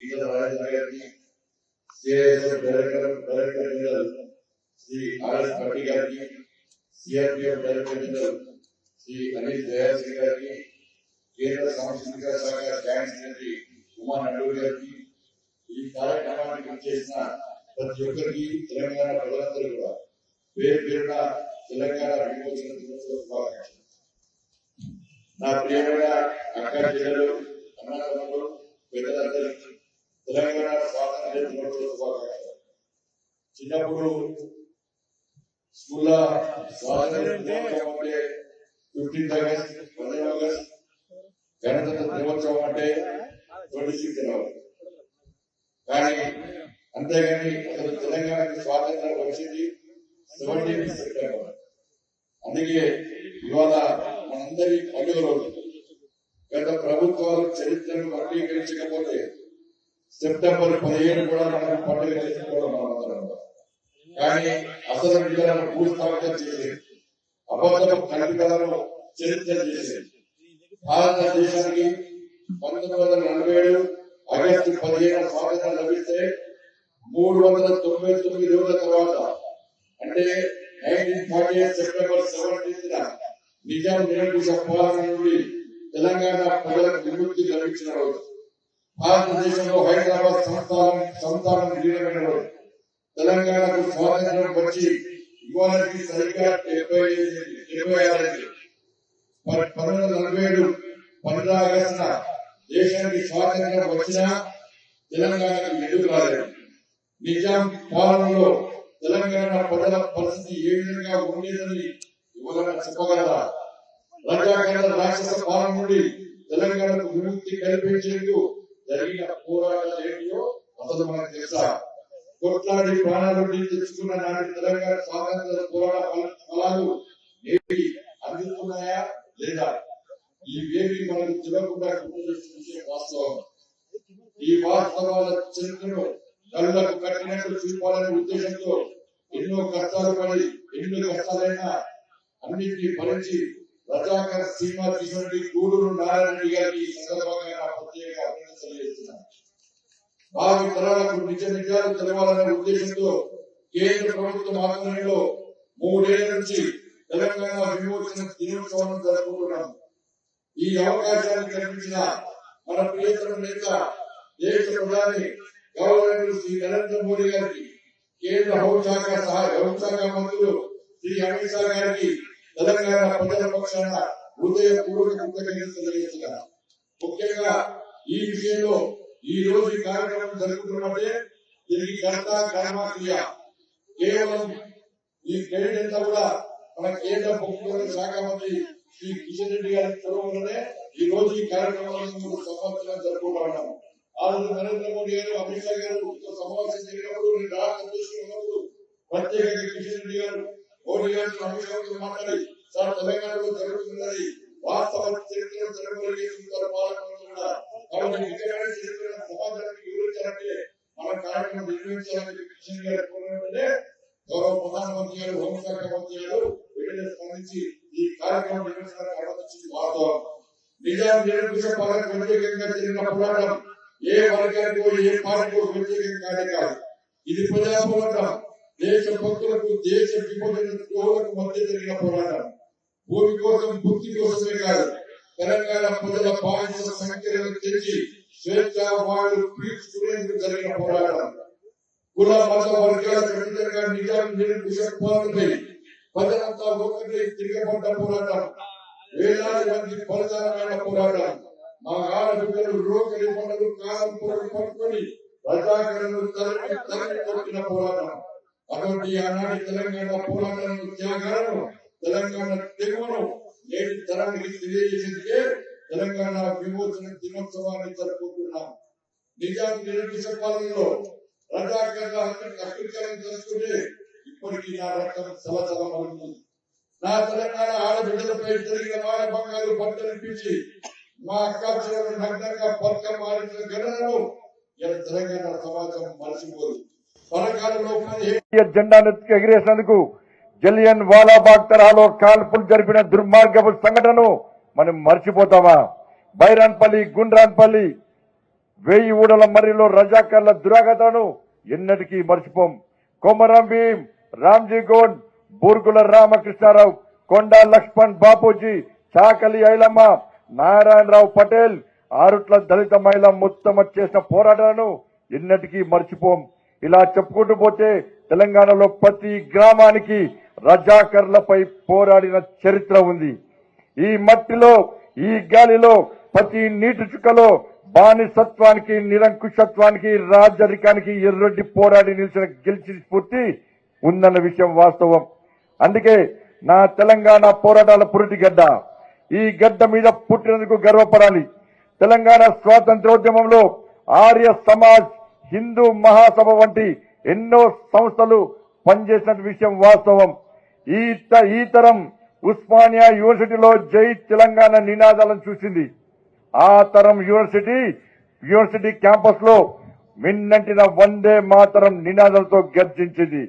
Director general Shri RS Bhatti గారికి, CRPF director general Shri Anil Dayashri గారికి, కేంద్ర సాంస్కృతిక శాఖ జాయింట్ సెక్రటరీ ఉమా నడూరి గారికి, ఈ కార్యక్రమానికి చేసిన ప్రతి ఒక్కరికి తెలంగాణ ప్రజలందరూ కూడా పేరు పేరున తెలంగాణ విమోచన దినోత్సవ శుభాకాంక్షలు. నా ప్రియమైన అక్క చెల్లెలు, అన్నదమ్ములు, పెద్దలందరికీ తెలంగాణ స్వాతంత్ర్య దినోత్సవ శుభాకాంక్షలు. చిన్నప్పుడు స్కూల్లో స్వాతంత్ర్య దినోత్సవం అంటే 15th ఆగస్ట్, 15 ఆగస్ట్, గణతంత్ర దినోత్సవం అంటే 26 జనవరి. కానీ అంతేగాని అసలు తెలంగాణకి స్వాతంత్రం వచ్చింది 17 సెప్టెంబర్. అందుకే ఇవాళ మనందరి పండుగ రోజు. గత ప్రభుత్వాలు చరిత్రను వర్గీకరించకపోతే సెప్టెంబర్ 17 కూడా మనం పండుగ చేసుకోవడం మనం. కానీ అసలు విధాలను భూస్థాపితం చేసేది, అబద్ధపు కల్పికలను చరిత్ర చేసేది. భారతదేశానికి 1947 ఆగస్టు 15 స్వాతంత్రం లభిస్తే 399 రోజుల తర్వాత, అంటే 1948 సెప్టెంబర్ 17న నిజాం నిరంకుశ పాలన నుండి తెలంగాణ ప్రజలకు విముక్తి లభించిన రోజు. భారతదేశంలో హైదరాబాద్ సంస్థానం విలీనమైన రోజు. తెలంగాణకు స్వాతంత్రం వచ్చి ఇవాళకి సరిగ్గా 76 1947 15 ఆగస్టున దేశానికి స్వాతంత్రం వచ్చినా తెలంగాణకు ఎదురు రాలేదు. నిజాం పాలనలో తెలంగాణ ప్రజల పరిస్థితి ఏ విధంగా ఉండేదని ఇవాళ చెప్పగలరా? రజాకార రాక్షస పాలన నుండి తెలంగాణకు విముక్తి కల్పించేందుకు జరిగిన పోరాటాలు ఏంటో అసలు మనకు తెలుసా? కొట్లాడి ప్రాణాలు తెచ్చుకున్న నాటి తెలంగాణ స్వాతంత్ర పోరాట ఫలాలు ఏవి అందుతున్నాయా లేదా? ఇవేవి మనకు తెలియకుండా గుర్తు వాస్తవం. ఈ వాస్తవాల చరిత్రను కళ్ళకు కట్టినట్టు చూపాలనే ఉద్దేశంతో ఎన్నో కష్టాలు పడి, ఎన్నో కష్టాలైనా అన్నింటినీ భరించి రజాకర సినిమా తీసినటువంటి గూడూరు నారాయణ గారికి ఈ సందర్భంగా ప్రత్యేక అభినందనలు చేస్తున్నాను. భావి తరాలకు నిజ నిజాలు తెలవాలనే ఉద్దేశంతో కేంద్ర ప్రభుత్వం ఆధ్వర్యంలో 3 ఏళ్ల నుంచి తెలంగాణ విమోచన దినోత్సవం జరుపుకుంటున్నాం. ఈ అవకాశాన్ని కల్పించిన మన ప్రియతమ నేత, దేశ ప్రధాని గవర్నర్ శ్రీ నరేంద్ర మోడీ గారికి, కేంద్ర హోంశాఖ మంత్రులు శ్రీ అమిత్ షా గారికి తెలంగాణ ప్రజల పక్షాన హృదయపూర్వక కృతజ్ఞతలు తెలియజేస్తున్నారు. ముఖ్యంగా ఈ విషయంలో ఈ రోజు ఈ కార్యక్రమం జరుగుతున్నట్టే దీనికి కర్త కర్మ క్రియ కేవలం ఈ క్రెడిట్ అంతా కూడా మన కేంద్ర ప్రభుత్వ శాఖ మంత్రి శ్రీ కిషన్ రెడ్డి గారి చొరవలోనే ఈ రోజు ఈ కార్యక్రమాలను సంవత్సరం జరుపుకుంటా ఉన్నాము. ఆ రోజు నరేంద్ర మోడీ గారు, అమిత్ షా గారు సమావేశం జరిగినప్పుడు ప్రత్యేకంగా కిషన్ రెడ్డి గారు మోడీ గారు అమిత్ షా గారితో మాట్లాడి, సార్ తెలంగాణలో జరుగుతున్నది వాస్తవ చరిత్రను జరగలిగే పాలన కాబట్టి చరిత్ర సమాజానికి వివరించాలంటే మన కార్యక్రమం నిర్వహించాలని కిషన్ గారు కోరుకుంటే గౌరవ ప్రధానమంత్రి గారు, హోంశాఖ మంత్రి గారు వెంటనే స్పందించి ఈ కార్యక్రమం నిర్వహించడానికి అనుమతించింది వాస్తవం. నిజాం నిరంకుశ పాలనకు వ్యతిరేకంగా జరిగిన పోరాటం ఏ వర్గానికో ఏ పార్టీకో వ్యతిరేకంగా కాదు. ఇది ప్రజా పోరాటం. దేశ భక్తులకు, దేశ విభజనకు మధ్య జరిగిన పోరాటం. భూమి కోసం, భక్తి కోసమే కాదు, తెలంగాణ ప్రజల బాధ్యత సంఖ్యలను తెచ్చి స్వేచ్ఛ వాళ్ళు పీల్చుకునేందుకు జరిగిన పోరాటం. కుల మత వర్గాలకు వ్యతిరేకంగా నిజాం నిరంకుశ పాలనపై ప్రజలంతా ఒక్కటే తిరగబడ్డ పోరాటం. వేలాది మంది ఫలితాలమైన పోరాటం. మా ఆడబిడ్డలు రోగిలి పండుగ కాలం పట్టుకొని రజాకరణను తరలి కొట్టిన పోరాటం. అటువంటి ఆనాటి తెలంగాణ పోరాటాలను, త్యాగాలను, తెలంగాణ తెగువను నేటి తరానికి తెలియజేసేందుకే తెలంగాణ విమోచన దినోత్సవాన్ని జరుపుకుంటున్నాం. నిజాం నిరంకుశ పాలనలో రజాకరణ అకృత్యాలను తెలుసుకుంటే ఇప్పటికీ నా రక్తం సలసలం అవుతుంది. నా తెలంగాణ ఆడబిడ్డలపై జరిగిన మానభంగాలు బట్టనిపించి మా అక్కాచెల్లెలు నగ్నంగా బతుకమ్మ ఆడించిన ఘటనను తెలంగాణ సమాజం మర్చిపోదు. పరకాలలో జెండాను ఎగిరేసినందుకు జలియన్ వాలాబాగ్ తరహాలో కాల్పులు జరిపిన దుర్మార్గపు సంఘటనను మనం మర్చిపోతామా? బైరాన్పల్లి, గుండ్రాన్పల్లి వేయి ఊడల మర్రిలో రజాకర్ల దురాగతను ఎన్నటికీ మర్చిపోం. కొమరం భీం, రామ్జీ గోండ్, బూర్గుల రామకృష్ణారావు, కొండా లక్ష్మణ్ బాపూజీ, చాకలి ఐలమ్మ, నారాయణరావు పటేల్, ఆరుట్ల దళిత మహిళ మొత్తం చేసిన పోరాటాలను ఎన్నటికీ మర్చిపోం. ఇలా చెప్పుకుంటూ పోతే తెలంగాణలో ప్రతి గ్రామానికి రజాకర్లపై పోరాడిన చరిత్ర ఉంది. ఈ మట్టిలో, ఈ గాలిలో, ప్రతి నీటి చుక్కలో బానిసత్వానికి, నిరంకుశత్వానికి, రాజరికానికి ఎర్రొడ్డి పోరాడి గెలిచిన స్ఫూర్తి ఉందన్న విషయం వాస్తవం. అందుకే నా తెలంగాణ పోరాటాల పురిటి గడ్డ. ఈ గడ్డ మీద పుట్టినందుకు గర్వపడాలి. తెలంగాణ స్వాతంత్రోద్యమంలో ఆర్య సమాజ్, హిందూ మహాసభ వంటి ఎన్నో సంస్థలు పనిచేసిన విషయం వాస్తవం. ఈ తరం ఉస్మానియా యూనివర్సిటీలో జై తెలంగాణ నినాదాలను చూసింది. ఆ తరం యూనివర్సిటీ క్యాంపస్ లో మిన్నంటిన వందే మాతరం నినాదాలతో గర్జించింది.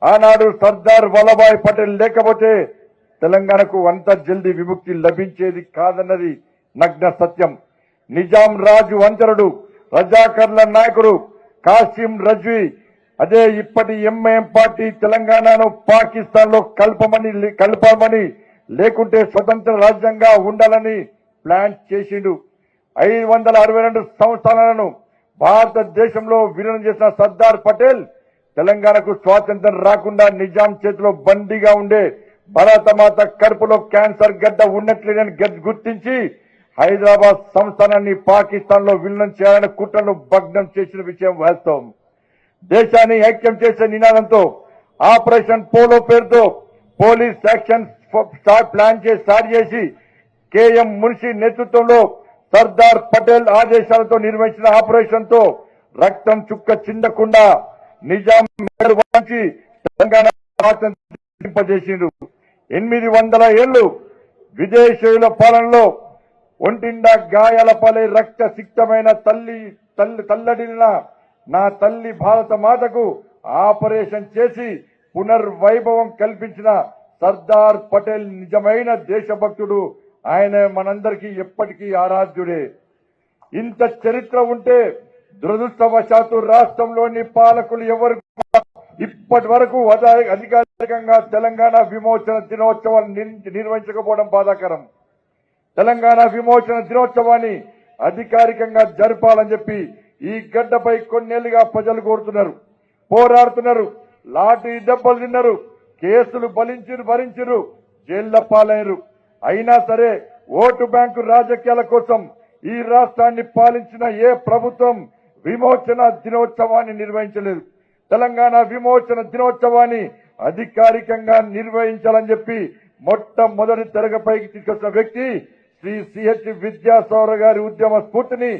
ఆనాడు సర్దార్ వల్లభాయ్ పటేల్ లేకపోతే తెలంగాణకు అంత జల్దీ విముక్తి లభించేది కాదన్నది నగ్న సత్యం. నిజాం రాజు అంతరుడు, రజాకర్ల నాయకుడు కాసిం రజ్వీ, అదే ఇప్పటి ఎంఐఎం పార్టీ తెలంగాణను పాకిస్తాన్ లో కలపమని లేకుంటే స్వతంత్ర రాజ్యంగా ఉండాలని ప్లాన్ చేసిండు. 562 సంవత్సరాలను భారతదేశంలో విలీనం చేసిన సర్దార్ పటేల్ తెలంగాణకు స్వాతంత్రం రాకుండా నిజాం చేతిలో బందీగా ఉండే భారతమాత కడుపులో క్యాన్సర్ గడ్డ ఉన్నట్లేనని గుర్తించి హైదరాబాద్ సంస్థానాన్ని పాకిస్తాన్ లో విలీనం చేయాలని కుట్రను భగ్నం చేసిన విషయం వాస్తవం. దేశాన్ని ఐక్యం చేసే నినాదంతో ఆపరేషన్ పోలో పేరుతో పోలీస్ యాక్షన్ ప్లాన్ స్టార్ట్ చేసి కేఎం మున్షి నేతృత్వంలో సర్దార్ పటేల్ ఆదేశాలతో నిర్వహించిన ఆపరేషన్ తో రక్తం చుక్క చిందకుండా నిజాం వంచి తెలంగాణ స్వాతంత్రింపజేసిండు. 800 ఏళ్లు విదేశీయుల పాలనలో ఒంటిండా గాయాల పాలై రక్త సిక్తమైన తల్లడిల్లిన నా తల్లి భారత మాతకు ఆపరేషన్ చేసి పునర్వైభవం కల్పించిన సర్దార్ పటేల్ నిజమైన దేశభక్తుడు. ఆయన మనందరికీ ఎప్పటికీ ఆరాధ్యుడే. ఇంత చరిత్ర ఉంటే దురదృష్టవశాత్తు రాష్ట్రంలోని పాలకులు ఎవరు ఇప్పటి వరకు అధికారికంగా తెలంగాణ విమోచన దినోత్సవాన్ని నిర్వహించకపోవడం బాధాకరం. తెలంగాణ విమోచన దినోత్సవాన్ని అధికారికంగా జరపాలని చెప్పి ఈ గడ్డపై కొన్నేళ్లుగా ప్రజలు కోరుతున్నారు, పోరాడుతున్నారు. లాఠీ దెబ్బలు తిన్నారు, కేసులు భరించిరు, జైళ్ల పాలయ్యారు. అయినా సరే ఓటు బ్యాంకు రాజకీయాల కోసం ఈ రాష్ట్రాన్ని పాలించిన ఏ ప్రభుత్వం విమోచన దినోత్సవాన్ని నిర్వహించలేదు. తెలంగాణ విమోచన దినోత్సవాన్ని అధికారికంగా నిర్వహించాలని చెప్పి మొట్టమొదటి తెరగపైకి తీసుకొచ్చిన వ్యక్తి శ్రీ సిహెచ్ విద్యాసాగర్ గారి ఉద్యమ స్ఫూర్తిని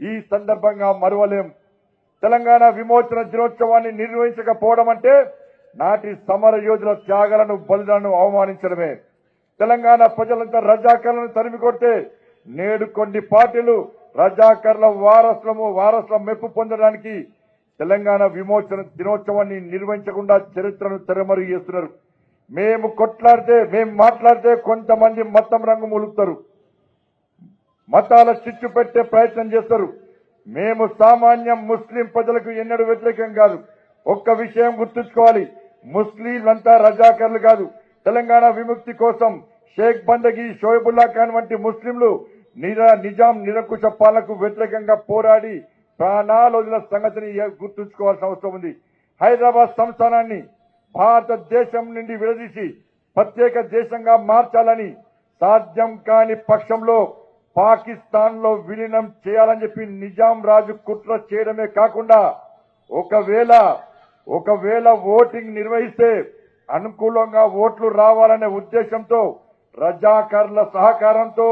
ఈ సందర్భంగా మరువలేం. తెలంగాణ విమోచన దినోత్సవాన్ని నిర్వహించకపోవడం అంటే నాటి సమర యోధుల త్యాగాలను, బలిదాలను అవమానించడమే. తెలంగాణ ప్రజలంతా రజాకర్లను తరిమి కొడితే నేడు కొన్ని పార్టీలు రజాకర్ల వారసుల మెప్పు పొందడానికి తెలంగాణ విమోచన దినోత్సవాన్ని నిర్వహించకుండా చరిత్రను తెరమరు చేస్తున్నారు. మేము మాట్లాడితే కొంతమంది మతం రంగు ములుపుతారు, మతాల చిచ్చు పెట్టే ప్రయత్నం చేస్తారు. మేము సామాన్య ముస్లిం ప్రజలకు ఎన్నడూ వ్యతిరేకం కాదు. ఒక్క విషయం గుర్తుంచుకోవాలి, ముస్లింలంతా రజాకర్లు కాదు. తెలంగాణ విముక్తి కోసం షేక్ బందగి, షోయబుల్లా ఖాన్ వంటి ముస్లింలు నిజాం నిరంకుశ పాలనకు వ్యతిరేకంగా పోరాడి ప్రాణాలు వదిలిన సంగతిని గుర్తుంచుకోవాల్సిన అవసరం ఉంది. హైదరాబాద్ సంస్థానాన్ని భారతదేశం నుండి విడదీసి ప్రత్యేక దేశంగా మార్చాలని సాధ్యం కాని పక్షంలో పాకిస్తాన్ లో విలీనం చేయాలని చెప్పి నిజాం రాజు కుట్ర చేయడమే కాకుండా ఒకవేళ ఓటింగ్ నిర్వహిస్తే అనుకూలంగా ఓట్లు రావాలనే ఉద్దేశంతో రజాకర్ల సహకారంతో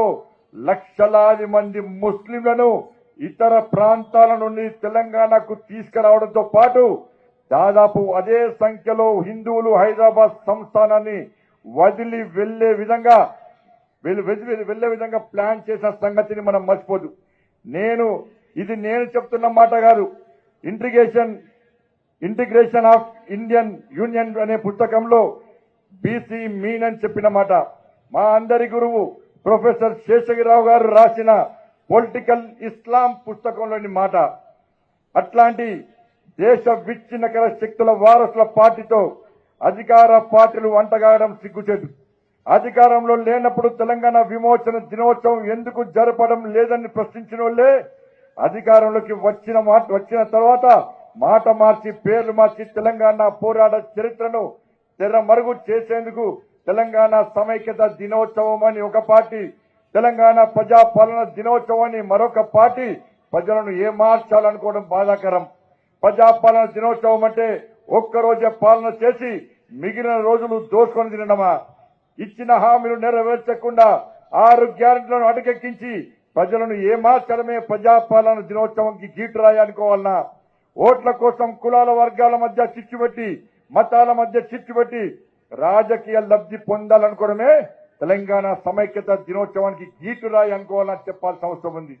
లక్షలాది మంది ముస్లింలను ఇతర ప్రాంతాల నుండి తెలంగాణకు తీసుకురావడంతో పాటు దాదాపు అదే సంఖ్యలో హిందువులు హైదరాబాద్ సంస్థానాన్ని వదిలి వెళ్లే విధంగా ప్లాన్ చేసిన సంగతిని మనం మర్చిపోదు. నేను చెప్తున్న మాట కాదు. ఇంటిగ్రేషన్ ఆఫ్ ఇండియన్ యూనియన్ అనే పుస్తకంలో బీసీ మీన్ అని చెప్పిన మాట. మా అందరి గురువు ప్రొఫెసర్ శేషగిరిరావు గారు రాసిన పొలిటికల్ ఇస్లాం పుస్తకంలోని మాట. అట్లాంటి దేశ విచ్ఛిన్నకర శక్తుల వారసుల పార్టీతో అధికార పార్టీలు అంటగాడడం సిగ్గుచేటు. అధికారంలో లేనప్పుడు తెలంగాణ విమోచన దినోత్సవం ఎందుకు జరపడం లేదని ప్రశ్నించిన వాళ్ళే అధికారంలోకి వచ్చిన తర్వాత మాట మార్చి పేర్లు మార్చి తెలంగాణ పోరాట చరిత్రను తెరమరుగు చేసేందుకు తెలంగాణ సమైక్యత దినోత్సవం అని ఒక పార్టీ, తెలంగాణ ప్రజాపాలన దినోత్సవం అని మరొక పార్టీ ప్రజలను ఏమార్చాలనుకోవడం బాధాకరం. ప్రజాపాలన దినోత్సవం అంటే ఒక్కరోజే పాలన చేసి మిగిలిన రోజులు దోసుకొని తినడమా? ఇచ్చిన హామీలు నెరవేర్చకుండా 6 గ్యారెంటీలను అటకెక్కించి ప్రజలను ఏమార్చడమే ప్రజాపాలన దినోత్సవంకి గీటురాయి అనుకోవాలన్నా? ఓట్ల కోసం కులాల వర్గాల మధ్య చిచ్చుపెట్టి, మతాల మధ్య చిచ్చుపెట్టి రాజకీయ లబ్ధి పొందాలనుకోవడమే తెలంగాణ సమైక్యత దినోత్సవానికి గీటురాయి అనుకోవాలని చెప్పాల్సిన అవసరం ఉంది.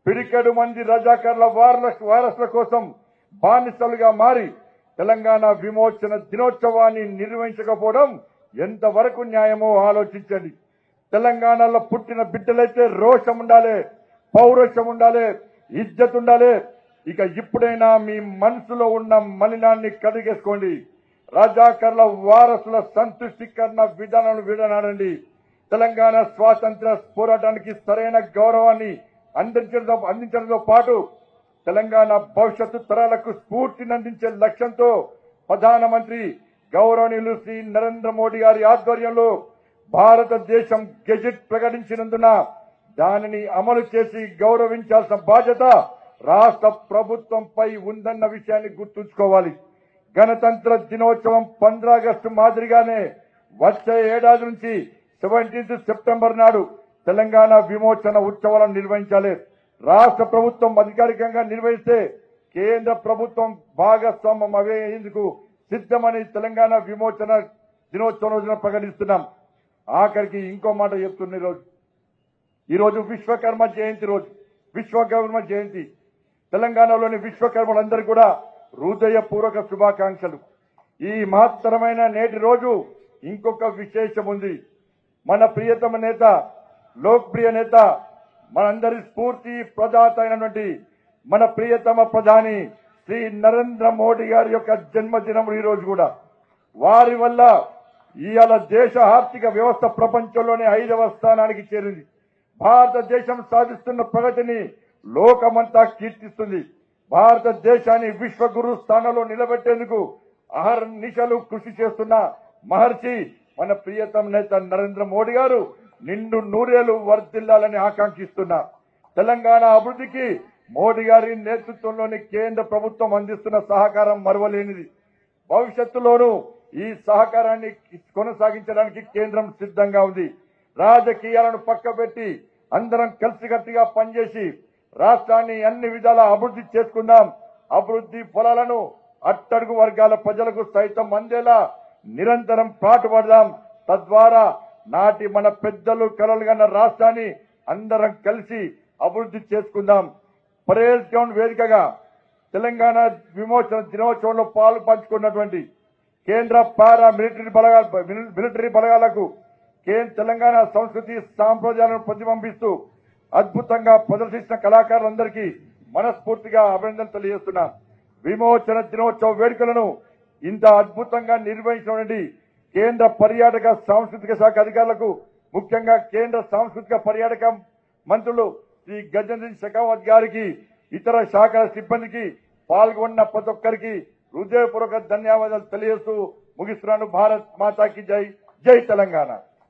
పిడికెడు మంది రజాకర్ల వారసుల కోసం బానిసలుగా మారి తెలంగాణ విమోచన దినోత్సవాన్ని నిర్వహించకపోవడం ఎంతవరకు న్యాయమో ఆలోచించండి. తెలంగాణలో పుట్టిన బిడ్డలైతే రోషం ఉండాలి, పౌరుషం ఉండాలి, ఇజ్జత్ ఉండాలి. ఇక ఇప్పుడైనా మీ మనసులో ఉన్న మలినాన్ని కడిగేసుకోండి. రజాకర్ల వారసుల సంతృష్టికరణ విధానాలను విడనాడండి. తెలంగాణ స్వాతంత్ర్య పోరాటానికి సరైన గౌరవాన్ని అందించడంతో పాటు తెలంగాణ భవిష్యత్తు తరాలకు స్ఫూర్తిని అందించే లక్ష్యంతో ప్రధానమంత్రి గౌరవనీయులు శ్రీ నరేంద్ర మోడీ గారి ఆధ్వర్యంలో భారతదేశం గెజెట్ ప్రకటించినందున దానిని అమలు చేసి గౌరవించాల్సిన బాధ్యత రాష్ట్ర ప్రభుత్వంపై ఉందన్న విషయాన్ని గుర్తుంచుకోవాలి. గణతంత్ర దినోత్సవం 15 ఆగస్టు మాదిరిగానే వచ్చే ఏడాది నుంచి 17 సెప్టెంబర్ నాడు తెలంగాణ విమోచన ఉత్సవాలను నిర్వహించాలి. రాష్ట్ర ప్రభుత్వం అధికారికంగా నిర్వహిస్తే కేంద్ర ప్రభుత్వం భాగస్వామ్యం అయ్యేందుకు సిద్ధమని తెలంగాణ విమోచన దినోత్సవం రోజున ప్రకటిస్తున్నాం. ఆఖరికి ఇంకో మాట చెప్తున్న ఈరోజు విశ్వకర్మ జయంతి రోజు. విశ్వకర్మ జయంతి తెలంగాణలోని విశ్వకర్మలందరికీ కూడా హృదయపూర్వక శుభాకాంక్షలు. ఈ మహత్తరమైన నేటి రోజు ఇంకొక విశేషం ఉంది. మన ప్రియతమ నేత, లోక్ప్రియ నేత, మనందరి స్ఫూర్తి ప్రదాత అయినటువంటి మన ప్రియతమ ప్రధాని శ్రీ నరేంద్ర మోడీ గారి యొక్క జన్మదినం ఈ రోజు కూడా. వారి వల్ల ఇవాళ దేశ ఆర్థిక వ్యవస్థ ప్రపంచంలోనే 5వ స్థానానికి చేరింది. భారతదేశం సాధిస్తున్న ప్రగతిని లోకమంతా కీర్తిస్తుంది. భారతదేశాన్ని విశ్వగురు స్థానంలో నిలబెట్టేందుకు అహర్నిశలు కృషి చేస్తున్న మహర్షి మన ప్రియతమ నేత నరేంద్ర మోడీ గారు నిండు నూరేళ్లు వర్ధిల్లాలని ఆకాంక్షిస్తున్నా. తెలంగాణ అభివృద్ధికి మోడీ గారి నేతృత్వంలోని కేంద్ర ప్రభుత్వం అందిస్తున్న సహకారం మరువలేనిది. భవిష్యత్తులోనూ ఈ సహకారాన్ని కొనసాగించడానికి కేంద్రం సిద్ధంగా ఉంది. రాజకీయాలను పక్కబెట్టి అందరం కలిసికట్టుగా పనిచేసి రాష్ట్రాన్ని అన్ని విధాలా అభివృద్ధి చేసుకుందాం. అభివృద్ధి ఫలాలను అట్టడుగు వర్గాల ప్రజలకు సైతం అందేలా నిరంతరం పాటుపడదాం. తద్వారా నాటి మన పెద్దలు కలలుగన్న రాష్ట్రాన్ని అందరం కలిసి అభివృద్ధి చేసుకుందాం. పరేడ్ గ్రౌండ్ వేదికగా తెలంగాణ విమోచన దినోత్సవంలో పాలు పంచుకున్నటువంటి కేంద్ర పారా మిలిటరీ బలగాలకు తెలంగాణ సంస్కృతి సాంప్రదాయాలను ప్రతిబింబిస్తూ అద్భుతంగా ప్రదర్శించిన కళాకారులందరికీ మనస్ఫూర్తిగా అభినందనలు తెలియజేస్తున్నా. విమోచన దినోత్సవ వేడుకలను ఇంత అద్భుతంగా నిర్వహించినటువంటి కేంద్ర పర్యాటక సాంస్కృతిక శాఖ అధికారులకు, ముఖ్యంగా కేంద్ర సాంస్కృతిక పర్యాటక మంత్రులు శ్రీ గజేంద్ర షెకావత్ గారికి, ఇతర శాఖల సిబ్బందికి, పాల్గొన్న ప్రతి ఒక్కరికి హృదయపూర్వక ధన్యవాదాలు తెలియజేస్తూ ముగిస్తున్నాను. భారత్ మాతాకి జై. జై తెలంగాణ.